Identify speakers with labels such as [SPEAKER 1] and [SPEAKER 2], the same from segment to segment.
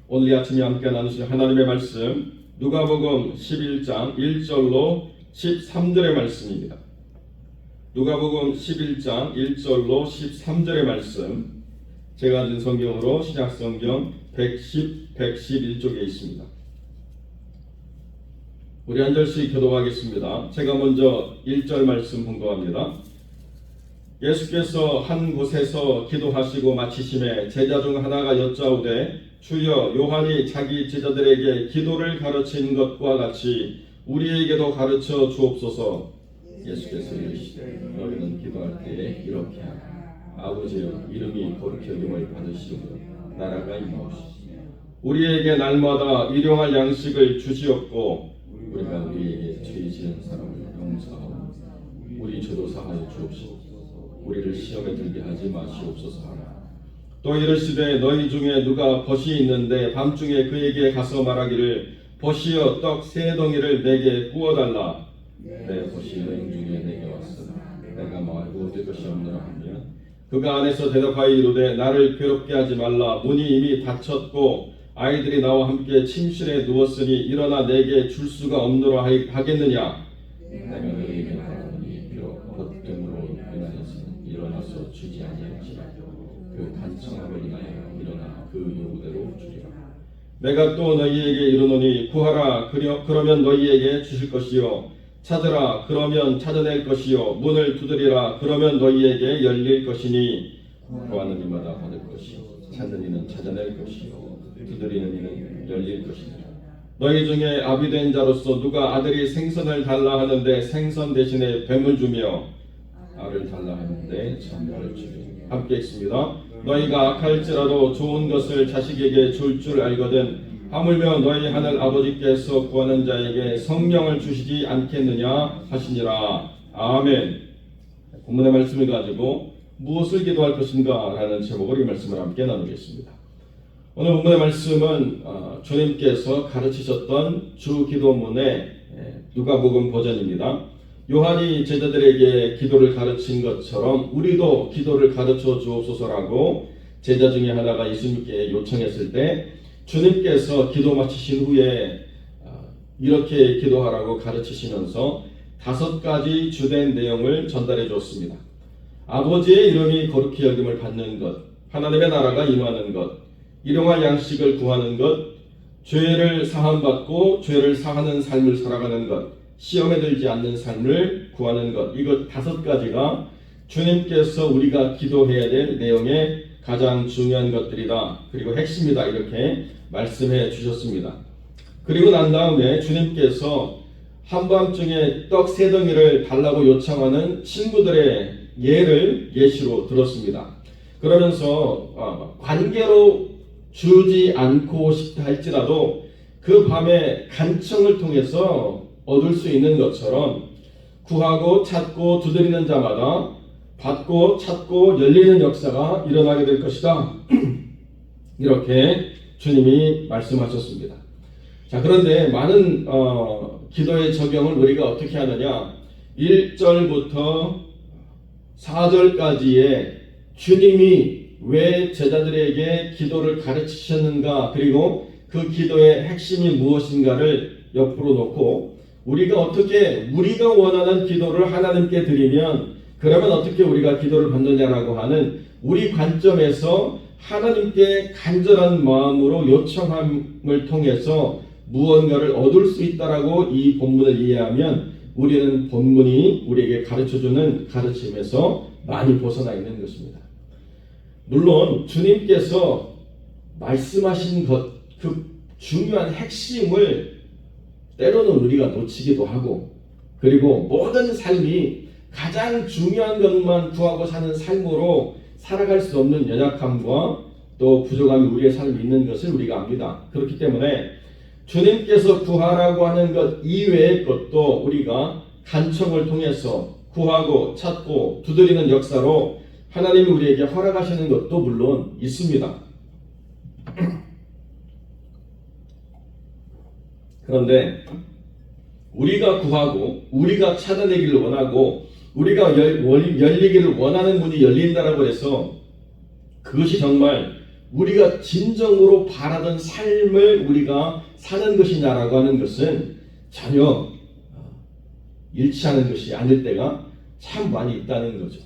[SPEAKER 1] 오늘 이 아침에 함께 나누실 하나님의 말씀 누가복음 11장 1절로 13절의 말씀입니다. 누가복음 11장 1절로 13절의 말씀, 제가 가진 성경으로 신약성경 111쪽에 있습니다. 우리 한 절씩 교독하겠습니다. 제가 먼저 1절 말씀 봉독합니다. 예수께서 한 곳에서 기도하시고 마치심에 제자 중 하나가 여짜오되 주여, 요한이 자기 제자들에게 기도를 가르친 것과 같이 우리에게도 가르쳐 주옵소서. 예수께서 이르시되 너희는 기도할 때에 이렇게 하라. 아버지여, 이름이 거룩히 여김을 받으시오며 나라가 임하옵시며 우리에게 날마다 일용할 양식을 주시옵고 우리가 우리에게 죄 지은 사람을 용서하고 우리 죄도 사하여 주옵시고 우리를 시험에 들게 하지 마시옵소서 하라. 또 이르시되 너희 중에 누가 벗이 있는데 밤중에 그에게 가서 말하기를 벗이여 떡 세 덩이를 내게 구워달라. 내 벗이 너희 중에 내게 왔으나 내가 말고 얻을 것이 없노라 하면 그가 안에서 대답하여 이르되 나를 괴롭게 하지 말라. 문이 이미 닫혔고 아이들이 나와 함께 침실에 누웠으니 일어나 내게 줄 수가 없노라 하겠느냐. 내가 너희에게 말하노니 비록 벗됨으로 인하여서는 일어나서 주지 아니할지라 그 간청함을 인하여 일어나 그 요구대로 주리라. 내가 또 너희에게 이르노니 구하라 그러면 너희에게 주실 것이요 찾으라 그러면 찾아낼 것이요 문을 두드리라 그러면 너희에게 열릴 것이니 구하는 이마다 받을 것이요 찾는 이는 찾아낼 것이요 두드리는 이는 열릴 것이니라. 너희 중에 아비된 자로서 누가 아들이 생선을 달라 하는데 생선 대신에 뱀을 주며 알을 달라 하는데 참새를 주리니. 함께 있습니다. 너희가 악할지라도 좋은 것을 자식에게 줄 줄 알거든 하물며 너희 하늘 아버지께서 구하는 자에게 성령을 주시지 않겠느냐 하시니라. 아멘. 본문의 말씀을 가지고 무엇을 기도할 것인가 라는 제목으로 이 말씀을 함께 나누겠습니다. 오늘 본문의 말씀은 주님께서 가르치셨던 주 기도문의 누가복음 버전입니다. 요한이 제자들에게 기도를 가르친 것처럼 우리도 기도를 가르쳐 주옵소서라고 제자 중에 하나가 예수님께 요청했을 때 주님께서 기도 마치신 후에 이렇게 기도하라고 가르치시면서 5가지 주된 내용을 전달해 주었습니다. 아버지의 이름이 거룩히 여김을 받는 것, 하나님의 나라가 임하는 것, 일용할 양식을 구하는 것, 죄를 사함받고 죄를 사하는 삶을 살아가는 것, 시험에 들지 않는 삶을 구하는 것, 이것 5가지가 주님께서 우리가 기도해야 될 내용의 가장 중요한 것들이다. 그리고 핵심이다. 이렇게 말씀해 주셨습니다. 그리고 난 다음에 주님께서 한밤중에 떡 3덩이를 달라고 요청하는 친구들의 예시로 들었습니다. 그러면서 관계로 주지 않고 싶다 할지라도 그 밤에 간청을 통해서 얻을 수 있는 것처럼 구하고 찾고 두드리는 자마다 받고 찾고 열리는 역사가 일어나게 될 것이다. 이렇게 주님이 말씀하셨습니다. 자, 그런데 많은 기도의 적용을 우리가 어떻게 하느냐? 1절부터 4절까지의 주님이 왜 제자들에게 기도를 가르치셨는가, 그리고 그 기도의 핵심이 무엇인가를 옆으로 놓고 우리가 어떻게 우리가 원하는 기도를 하나님께 드리면 그러면 어떻게 우리가 기도를 받느냐라고 하는 우리 관점에서 하나님께 간절한 마음으로 요청함을 통해서 무언가를 얻을 수 있다라고 이 본문을 이해하면 우리는 본문이 우리에게 가르쳐주는 가르침에서 많이 벗어나 있는 것입니다. 물론 주님께서 말씀하신 것, 그 중요한 핵심을 때로는 우리가 놓치기도 하고, 그리고 모든 삶이 가장 중요한 것만 구하고 사는 삶으로 살아갈 수 없는 연약함과 또 부족함이 우리의 삶에 있는 것을 우리가 압니다. 그렇기 때문에 주님께서 구하라고 하는 것 이외의 것도 우리가 간청을 통해서 구하고 찾고 두드리는 역사로 하나님이 우리에게 허락하시는 것도 물론 있습니다. 그런데 우리가 구하고 우리가 찾아내기를 원하고 우리가 열리기를 원하는 문이 열린다라고 해서 그것이 정말 우리가 진정으로 바라던 삶을 우리가 사는 것이냐라고 하는 것은 전혀 일치하는 것이 아닐 때가 참 많이 있다는 거죠.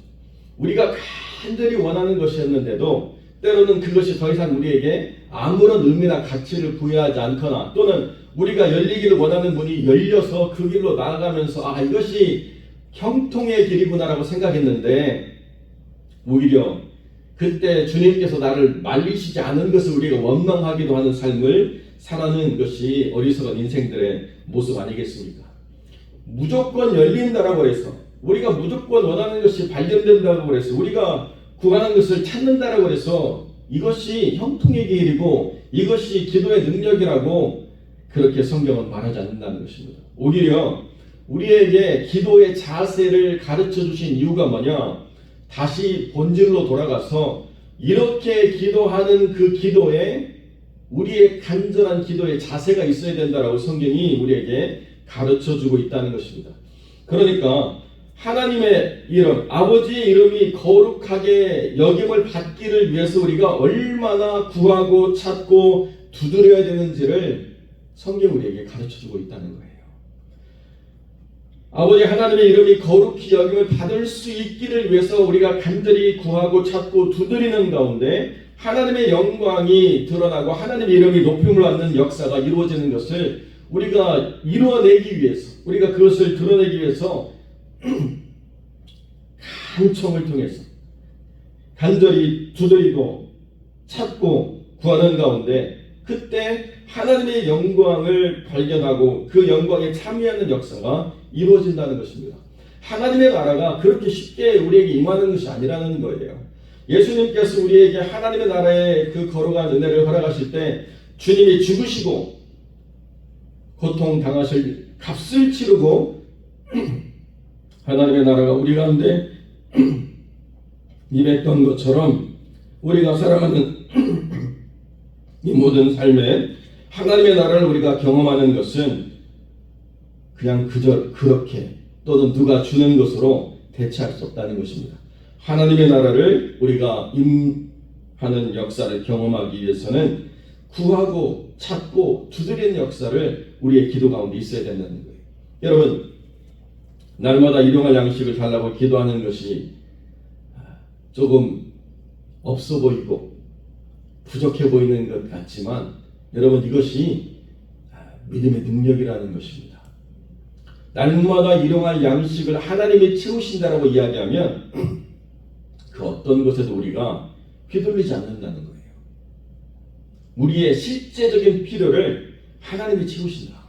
[SPEAKER 1] 우리가 간절히 원하는 것이었는데도 때로는 그것이 더 이상 우리에게 아무런 의미나 가치를 부여하지 않거나, 또는 우리가 열리기를 원하는 문이 열려서 그 길로 나아가면서 이것이 형통의 길이구나라고 생각했는데, 오히려 그때 주님께서 나를 말리시지 않은 것을 우리가 원망하기도 하는 삶을 살아가는 것이 어리석은 인생들의 모습 아니겠습니까? 무조건 열린다라고 해서, 우리가 무조건 원하는 것이 발견된다고 해서, 우리가 구하는 것을 찾는다라고 해서 이것이 형통의 길이고 이것이 기도의 능력이라고 그렇게 성경은 말하지 않는다는 것입니다. 오히려 우리에게 기도의 자세를 가르쳐 주신 이유가 뭐냐? 다시 본질로 돌아가서 이렇게 기도하는 그 기도에 우리의 간절한 기도의 자세가 있어야 된다라고 성경이 우리에게 가르쳐 주고 있다는 것입니다. 그러니까 하나님의 이름, 아버지의 이름이 거룩하게 여김을 받기를 위해서 우리가 얼마나 구하고 찾고 두드려야 되는지를 성경이 우리에게 가르쳐주고 있다는 거예요. 아버지 하나님의 이름이 거룩히 여김을 받을 수 있기를 위해서 우리가 간절히 구하고 찾고 두드리는 가운데 하나님의 영광이 드러나고 하나님의 이름이 높임을 받는 역사가 이루어지는 것을 우리가 이루어내기 위해서, 우리가 그것을 드러내기 위해서 간청을 통해서 간절히 두드리고 찾고 구하는 가운데, 그때 하나님의 영광을 발견하고 그 영광에 참여하는 역사가 이루어진다는 것입니다. 하나님의 나라가 그렇게 쉽게 우리에게 임하는 것이 아니라는 거예요. 예수님께서 우리에게 하나님의 나라의 그 거룩한 은혜를 허락하실 때 주님이 죽으시고 고통당하실 값을 치르고 하나님의 나라가 우리 가운데 임했던 것처럼 우리가 살아가는 이 모든 삶에 하나님의 나라를 우리가 경험하는 것은 그냥 그저 그렇게 또는 누가 주는 것으로 대체할 수 없다는 것입니다. 하나님의 나라를 우리가 임하는 역사를 경험하기 위해서는 구하고 찾고 두드리는 역사를 우리의 기도 가운데 있어야 된다는 거예요. 여러분, 날마다 일용할 양식을 달라고 기도하는 것이 조금 없어 보이고 부족해 보이는 것 같지만, 여러분, 이것이 믿음의 능력이라는 것입니다. 날마다 일용할 양식을 하나님이 채우신다라고 이야기하면 그 어떤 것에도 우리가 휘둘리지 않는다는 거예요. 우리의 실제적인 필요를 하나님이 채우신다.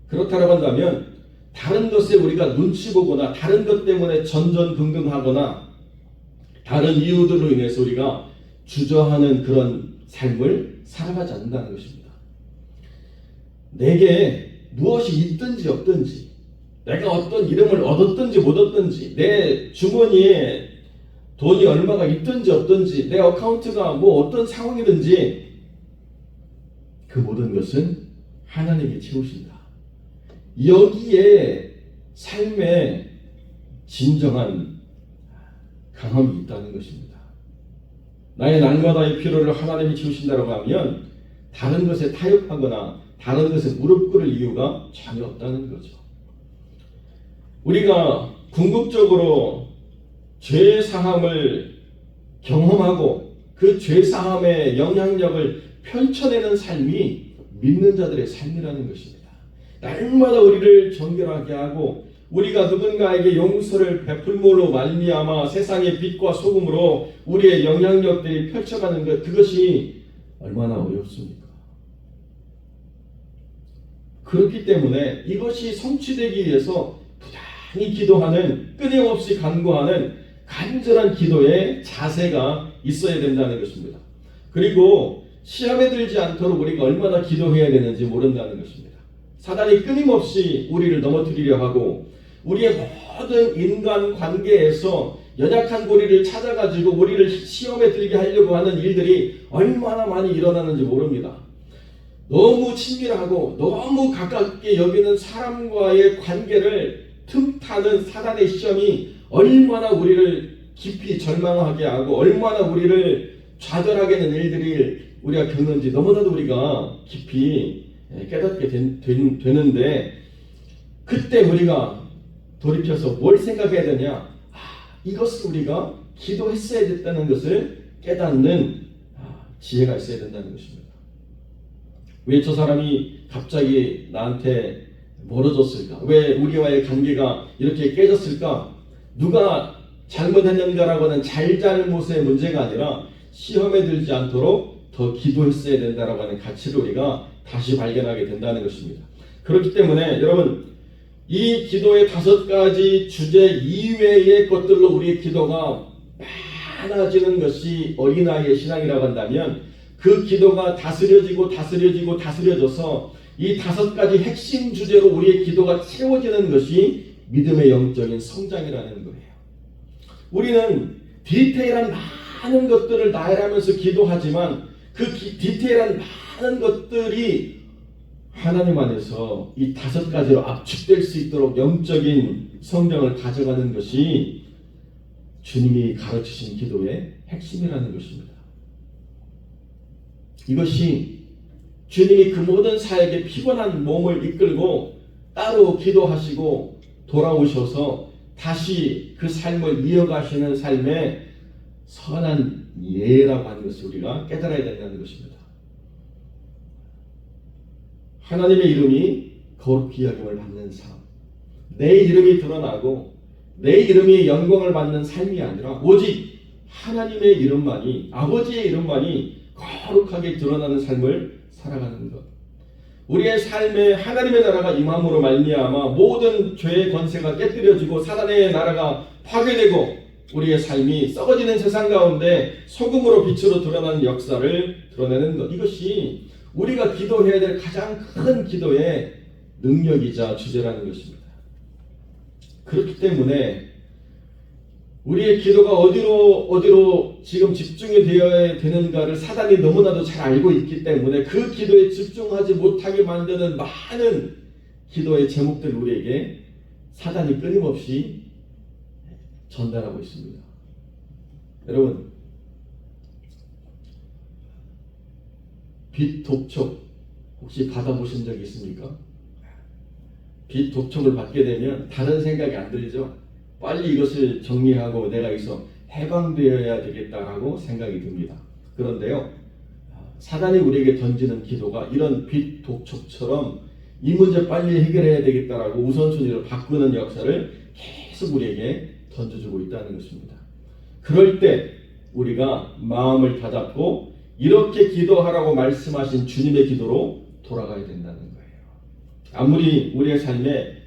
[SPEAKER 1] 그렇다고 한다면 다른 것에 우리가 눈치 보거나 다른 것 때문에 전전긍긍하거나 다른 이유들로 인해서 우리가 주저하는 그런 삶을 살아가지 않는다는 것입니다. 내게 무엇이 있든지 없든지, 내가 어떤 이름을 얻었든지 못 얻든지, 내 주머니에 돈이 얼마가 있든지 없든지, 내 어카운트가 뭐 어떤 상황이든지 그 모든 것은 하나님이 채우신다. 여기에 삶의 진정한 강함이 있다는 것입니다. 나의 날마다의 필요를 하나님이 채우신다고 하면 다른 것에 타협하거나 다른 것에 무릎 꿇을 이유가 전혀 없다는 거죠. 우리가 궁극적으로 죄사함을 경험하고 그 죄사함의 영향력을 펼쳐내는 삶이 믿는 자들의 삶이라는 것입니다. 날마다 우리를 정결하게 하고 우리가 누군가에게 용서를 베풀므로 말미암아 세상의 빛과 소금으로 우리의 영향력들이 펼쳐가는 것, 그것이 얼마나 어렵습니까? 그렇기 때문에 이것이 성취되기 위해서 부단히 기도하는, 끊임없이 간구하는 간절한 기도의 자세가 있어야 된다는 것입니다. 그리고 시험에 들지 않도록 우리가 얼마나 기도해야 되는지 모른다는 것입니다. 사단이 끊임없이 우리를 넘어뜨리려 하고 우리의 모든 인간 관계에서 연약한 고리를 찾아가지고 우리를 시험에 들게 하려고 하는 일들이 얼마나 많이 일어나는지 모릅니다. 너무 친밀하고 너무 가깝게 여기는 사람과의 관계를 틈타는 사단의 시험이 얼마나 우리를 깊이 절망하게 하고 얼마나 우리를 좌절하게 되는 일들이 우리가 겪는지 너무나도 우리가 깊이 깨닫게 되는데, 그때 우리가 돌이켜서 뭘 생각해야 되냐? 이것을 우리가 기도했어야 됐다는 것을 깨닫는 지혜가 있어야 된다는 것입니다. 왜 저 사람이 갑자기 나한테 멀어졌을까? 왜 우리와의 관계가 이렇게 깨졌을까? 누가 잘못했는가라고 하는 잘잘못의 문제가 아니라 시험에 들지 않도록 더 기도했어야 된다라고 하는 가치를 우리가 다시 발견하게 된다는 것입니다. 그렇기 때문에 여러분, 이 기도의 5가지 주제 이외의 것들로 우리의 기도가 많아지는 것이 어린아이의 신앙이라고 한다면, 그 기도가 다스려져서 이 5가지 핵심 주제로 우리의 기도가 채워지는 것이 믿음의 영적인 성장이라는 거예요. 우리는 디테일한 많은 것들을 나열하면서 기도하지만 그 디테일한 많은 것들이 하나님 안에서 이 5가지로 압축될 수 있도록 영적인 성장을 가져가는 것이 주님이 가르치신 기도의 핵심이라는 것입니다. 이것이 주님이 그 모든 사역에 피곤한 몸을 이끌고 따로 기도하시고 돌아오셔서 다시 그 삶을 이어가시는 삶의 선한 예라고 하는 것을 우리가 깨달아야 된다는 것입니다. 하나님의 이름이 거룩히 여김을 받는 삶, 내 이름이 드러나고 내 이름이 영광을 받는 삶이 아니라 오직 하나님의 이름만이, 아버지의 이름만이 거룩하게 드러나는 삶을 살아가는 것. 우리의 삶에 하나님의 나라가 임함으로 말미암아 모든 죄의 권세가 깨뜨려지고 사단의 나라가 파괴되고 우리의 삶이 썩어지는 세상 가운데 소금으로 빛으로 드러나는 역사를 드러내는 것. 이것이 우리가 기도해야 될 가장 큰 기도의 능력이자 주제라는 것입니다. 그렇기 때문에 우리의 기도가 어디로 지금 집중이 되어야 되는가를 사단이 너무나도 잘 알고 있기 때문에 그 기도에 집중하지 못하게 만드는 많은 기도의 제목들을 우리에게 사단이 끊임없이 전달하고 있습니다. 여러분, 빛 독촉 혹시 받아보신 적 있습니까? 빛 독촉을 받게 되면 다른 생각이 안 들죠. 빨리 이것을 정리하고 내가 여기서 해방되어야 되겠다라고 생각이 듭니다. 그런데요, 사단이 우리에게 던지는 기도가 이런 빛 독촉처럼 이 문제 빨리 해결해야 되겠다라고 우선순위를 바꾸는 역사를 계속 우리에게 던져주고 있다는 것입니다. 그럴 때 우리가 마음을 다잡고 이렇게 기도하라고 말씀하신 주님의 기도로 돌아가야 된다는 거예요. 아무리 우리의 삶에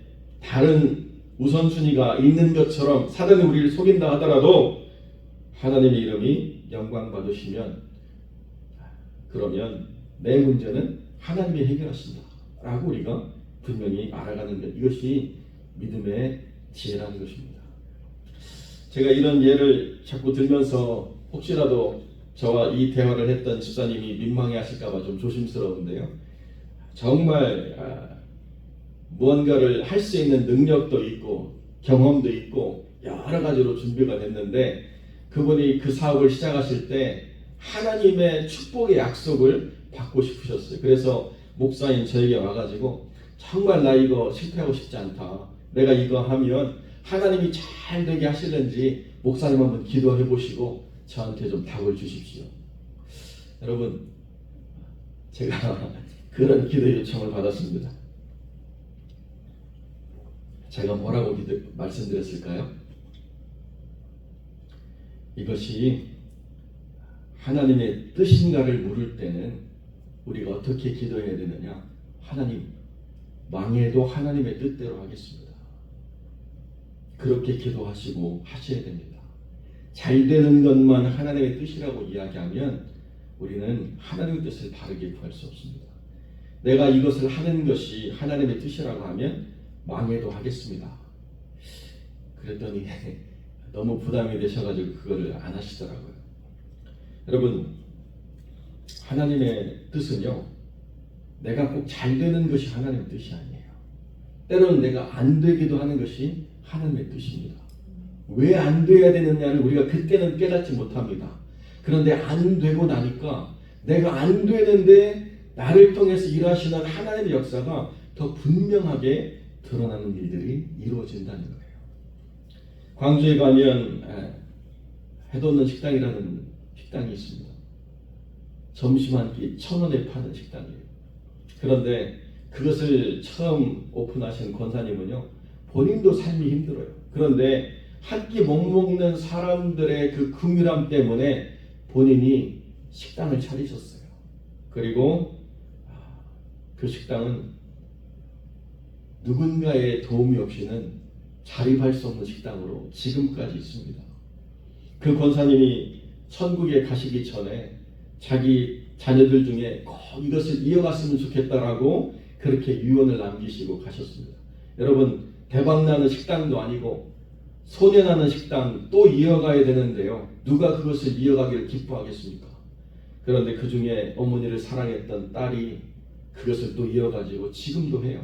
[SPEAKER 1] 다른 우선순위가 있는 것처럼 사단이 우리를 속인다 하더라도 하나님의 이름이 영광 받으시면, 그러면 내 문제는 하나님이 해결하신다 라고 우리가 분명히 알아가는 것, 이것이 믿음의 지혜라는 것입니다. 제가 이런 예를 자꾸 들면서 혹시라도 저와 이 대화를 했던 집사님이 민망해 하실까 봐 좀 조심스러운데요, 정말 무언가를 할 수 있는 능력도 있고 경험도 있고 여러 가지로 준비가 됐는데, 그분이 그 사업을 시작하실 때 하나님의 축복의 약속을 받고 싶으셨어요. 그래서 목사님 저에게 와가지고 정말 나 이거 실패하고 싶지 않다, 내가 이거 하면 하나님이 잘 되게 하시는지 목사님 한번 기도해 보시고 저한테 좀 답을 주십시오. 여러분, 제가 그런 기도 요청을 받았습니다. 제가 뭐라고 말씀드렸을까요? 이것이 하나님의 뜻인가를 물을 때는 우리가 어떻게 기도해야 되느냐? 하나님, 망해도 하나님의 뜻대로 하겠습니다. 그렇게 기도하시고 하셔야 됩니다. 잘 되는 것만 하나님의 뜻이라고 이야기하면 우리는 하나님의 뜻을 바르게 구할 수 없습니다. 내가 이것을 하는 것이 하나님의 뜻이라고 하면 망해도 하겠습니다. 그랬더니 너무 부담이 되셔가지고 그거를 안 하시더라고요. 여러분, 하나님의 뜻은요, 내가 꼭 잘 되는 것이 하나님의 뜻이 아니에요. 때로는 내가 안 되기도 하는 것이 하나님의 뜻입니다. 왜 안 돼야 되느냐를 우리가 그때는 깨닫지 못합니다.
[SPEAKER 2] 그런데 안 되고 나니까 내가 안 되는데 나를 통해서 일하시는 하나님의 역사가 더 분명하게 드러나는 일들이 이루어진다는 거예요.
[SPEAKER 1] 광주에 가면 해돋는 식당이라는 식당이 있습니다. 점심 한 끼 1,000원에 파는 식당이에요. 그런데 그것을 처음 오픈하신 권사님은요, 본인도 삶이 힘들어요. 그런데 한 끼 못 먹는 사람들의 그 긍휼함 때문에 본인이 식당을 차리셨어요. 그리고 그 식당은 누군가의 도움이 없이는 자립할 수 없는 식당으로 지금까지 있습니다. 그 권사님이 천국에 가시기 전에 자기 자녀들 중에 꼭 이것을 이어갔으면 좋겠다라고 그렇게 유언을 남기시고 가셨습니다. 여러분, 대박나는 식당도 아니고 손해나는 식당 또 이어가야 되는데요, 누가 그것을 이어가기를 기뻐하겠습니까? 그런데 그 중에 어머니를 사랑했던 딸이 그것을 또 이어가지고 지금도 해요.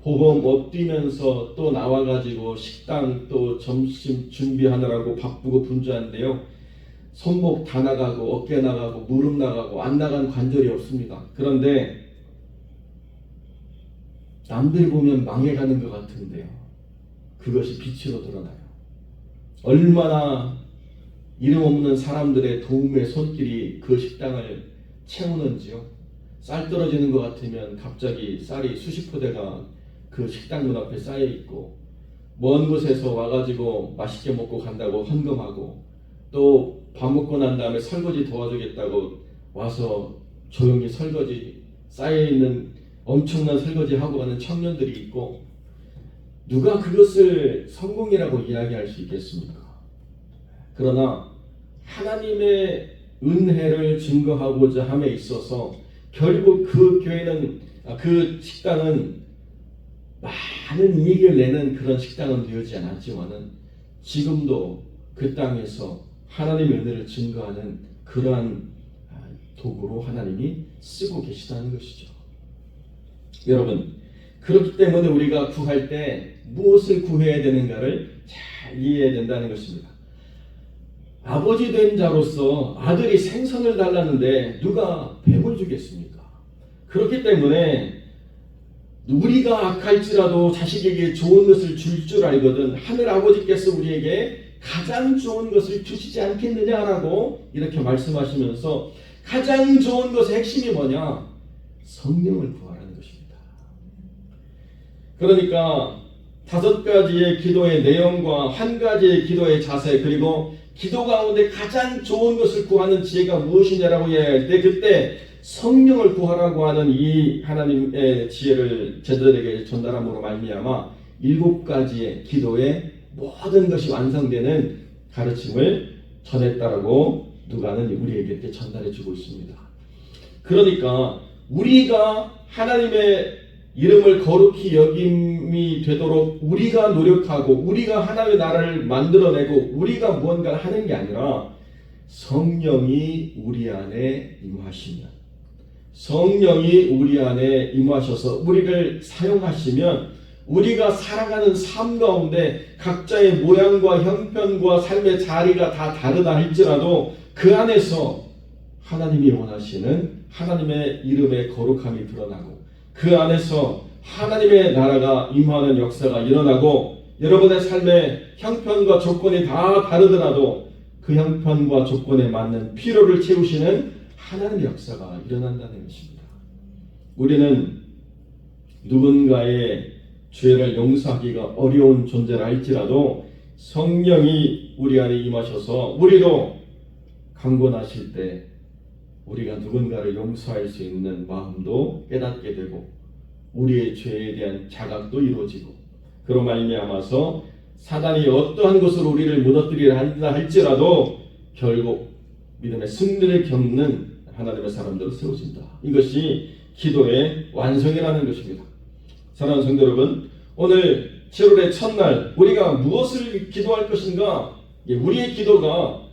[SPEAKER 1] 복음 엎뛰면서 또 나와가지고 식당 또 점심 준비하느라고 바쁘고 분주한데요, 손목 다 나가고 어깨 나가고 무릎 나가고 안 나간 관절이 없습니다. 그런데 남들 보면 망해가는 것 같은데요, 그것이 빛으로 드러나요. 얼마나 이름 없는 사람들의 도움의 손길이 그 식당을 채우는지요. 쌀 떨어지는 것 같으면 갑자기 쌀이 수십 포대가 그 식당 문 앞에 쌓여 있고, 먼 곳에서 와가지고 맛있게 먹고 간다고 헌금하고, 또 밥 먹고 난 다음에 설거지 도와주겠다고 와서 조용히 설거지 쌓여 있는 엄청난 설거지 하고 가는 청년들이 있고, 누가 그것을 성공이라고 이야기할 수 있겠습니까? 그러나 하나님의 은혜를 증거하고자 함에 있어서 결국 그 교회는, 그 식당은 많은 이익을 내는 그런 식당은 되지 않았지만은 지금도 그 땅에서 하나님의 은혜를 증거하는 그러한 도구로 하나님이 쓰고 계시다는 것이죠. 여러분, 그렇기 때문에 우리가 구할 때 무엇을 구해야 되는가를 잘 이해해야 된다는 것입니다. 아버지 된 자로서 아들이 생선을 달라는데 누가 뱀을 주겠습니까? 그렇기 때문에 우리가 악할지라도 자식에게 좋은 것을 줄 알거든 하늘 아버지께서 우리에게 가장 좋은 것을 주시지 않겠느냐라고 이렇게 말씀하시면서, 가장 좋은 것의 핵심이 뭐냐? 성령을 구하라는 것입니다. 그러니까 5가지의 기도의 내용과 한 가지의 기도의 자세, 그리고 기도 가운데 가장 좋은 것을 구하는 지혜가 무엇이냐라고 이야기할 때, 그때 성령을 구하라고 하는 이 하나님의 지혜를 제자들에게 전달함으로 말미암아 7가지의 기도의 모든 것이 완성되는 가르침을 전했다라고 누가는 우리에게 이렇게 전달해 주고 있습니다. 그러니까 우리가 하나님의 이름을 거룩히 여김이 되도록 우리가 노력하고 우리가 하나님의 나라를 만들어내고 우리가 무언가를 하는 게 아니라, 성령이 우리 안에 임하시면, 성령이 우리 안에 임하셔서 우리를 사용하시면 우리가 살아가는 삶 가운데 각자의 모양과 형편과 삶의 자리가 다 다르다 할지라도 그 안에서 하나님이 원하시는 하나님의 이름의 거룩함이 드러나고, 그 안에서 하나님의 나라가 임하는 역사가 일어나고, 여러분의 삶의 형편과 조건이 다 다르더라도 그 형편과 조건에 맞는 필요를 채우시는 하나님의 역사가 일어난다는 것입니다. 우리는 누군가의 죄를 용서하기가 어려운 존재라 할지라도 성령이 우리 안에 임하셔서 우리도 강권하실 때 우리가 누군가를 용서할 수 있는 마음도 깨닫게 되고, 우리의 죄에 대한 자각도 이루어지고, 그로 말미암아서 사단이 어떠한 것으로 우리를 무너뜨리려 한다 할지라도 결국 믿음의 승리를 겪는 하나님의 사람들로 세워진다. 이것이 기도의 완성이라는 것입니다. 사랑하는 성도 여러분, 오늘 7월의 첫날 우리가 무엇을 기도할 것인가? 우리의 기도가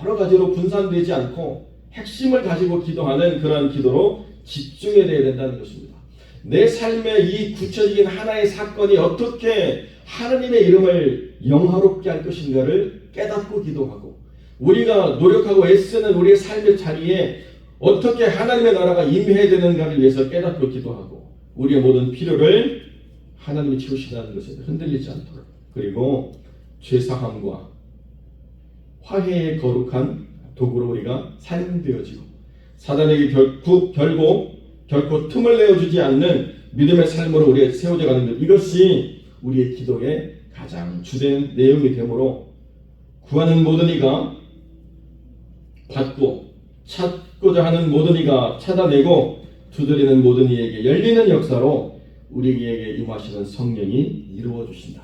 [SPEAKER 1] 여러 가지로 분산되지 않고 핵심을 가지고 기도하는 그러한 기도로 집중해야 된다는 것입니다. 내 삶의 이 구체적인 하나의 사건이 어떻게 하나님의 이름을 영화롭게 할 것인가를 깨닫고 기도하고,
[SPEAKER 2] 우리가 노력하고 애쓰는 우리의 삶의 자리에 어떻게 하나님의 나라가 임해야 되는가를 위해서 깨닫고 기도하고 우리의 모든 필요를 하나님이 채우신다는 것에 흔들리지 않도록, 그리고 죄사함과 화해의 거룩한 도구로 우리가 사용되어지고 사단에게 결코 틈을 내어주지 않는 믿음의 삶으로 우리가 세워져 가는 것, 이것이 우리의 기도의 가장 주된 내용이 되므로 구하는 모든 이가 받고 찾고자 하는 모든 이가 찾아내고 두드리는 모든 이에게 열리는 역사로 우리에게 임하시는 성령이 이루어 주신다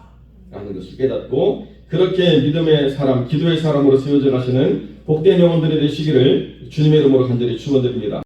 [SPEAKER 2] 라는 것을 깨닫고, 그렇게 믿음의 사람, 기도의 사람으로 세워져 가시는 복된 영혼들이 되시기를 주님의 이름으로 간절히 축원드립니다.